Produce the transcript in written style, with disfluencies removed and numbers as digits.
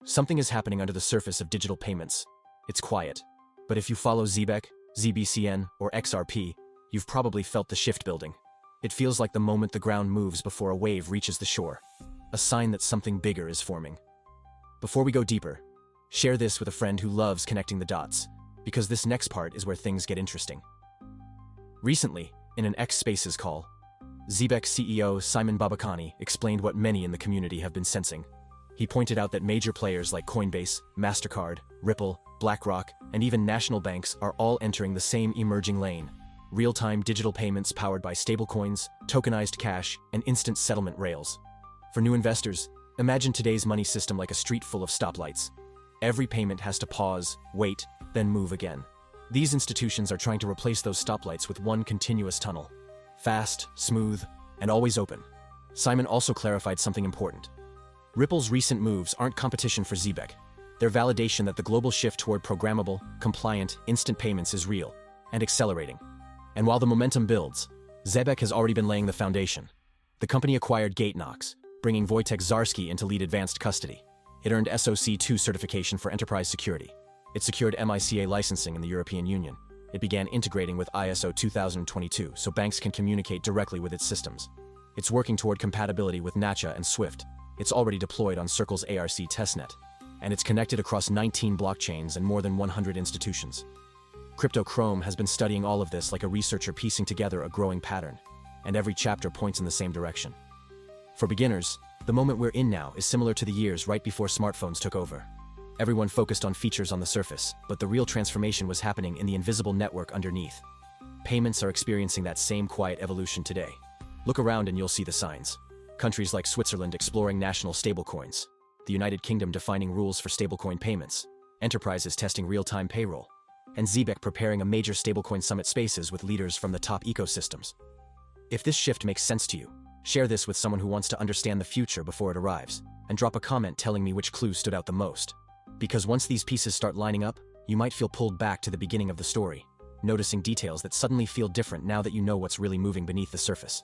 Something is happening under the surface of digital payments. It's quiet. But if you follow Zebec, ZBCN, or XRP, you've probably felt the shift building. It feels like the moment the ground moves before a wave reaches the shore. A sign that something bigger is forming. Before we go deeper, share this with a friend who loves connecting the dots, because this next part is where things get interesting. Recently, in an X Spaces call, Zebec CEO Simon Babakhani explained what many in the community have been sensing. He pointed out that major players like Coinbase, Mastercard, Ripple, BlackRock, and even national banks are all entering the same emerging lane: real-time digital payments powered by stablecoins, tokenized cash, and instant settlement rails. For new investors, imagine today's money system like a street full of stoplights. Every payment has to pause, wait, then move again. These institutions are trying to replace those stoplights with one continuous tunnel. Fast, smooth, and always open. Simon also clarified something important. Ripple's recent moves aren't competition for Zebec. They're validation that the global shift toward programmable, compliant, instant payments is real and accelerating. And while the momentum builds, Zebec has already been laying the foundation. The company acquired GateKnox, bringing Wojtek Zarski into lead advanced custody. It earned SOC 2 certification for enterprise security. It secured MiCA licensing in the European Union. It began integrating with ISO 2022 so banks can communicate directly with its systems. It's working toward compatibility with NACHA and SWIFT. It's already deployed on Circle's ARC testnet. And it's connected across 19 blockchains and more than 100 institutions. Crypto Chrome has been studying all of this like a researcher piecing together a growing pattern, and every chapter points in the same direction. For beginners, the moment we're in now is similar to the years right before smartphones took over. Everyone focused on features on the surface, but the real transformation was happening in the invisible network underneath. Payments are experiencing that same quiet evolution today. Look around and you'll see the signs. Countries like Switzerland exploring national stablecoins, the United Kingdom defining rules for stablecoin payments, enterprises testing real-time payroll, and Zebec preparing a major stablecoin summit spaces with leaders from the top ecosystems. If this shift makes sense to you, share this with someone who wants to understand the future before it arrives, and drop a comment telling me which clue stood out the most. Because once these pieces start lining up, you might feel pulled back to the beginning of the story, noticing details that suddenly feel different now that you know what's really moving beneath the surface.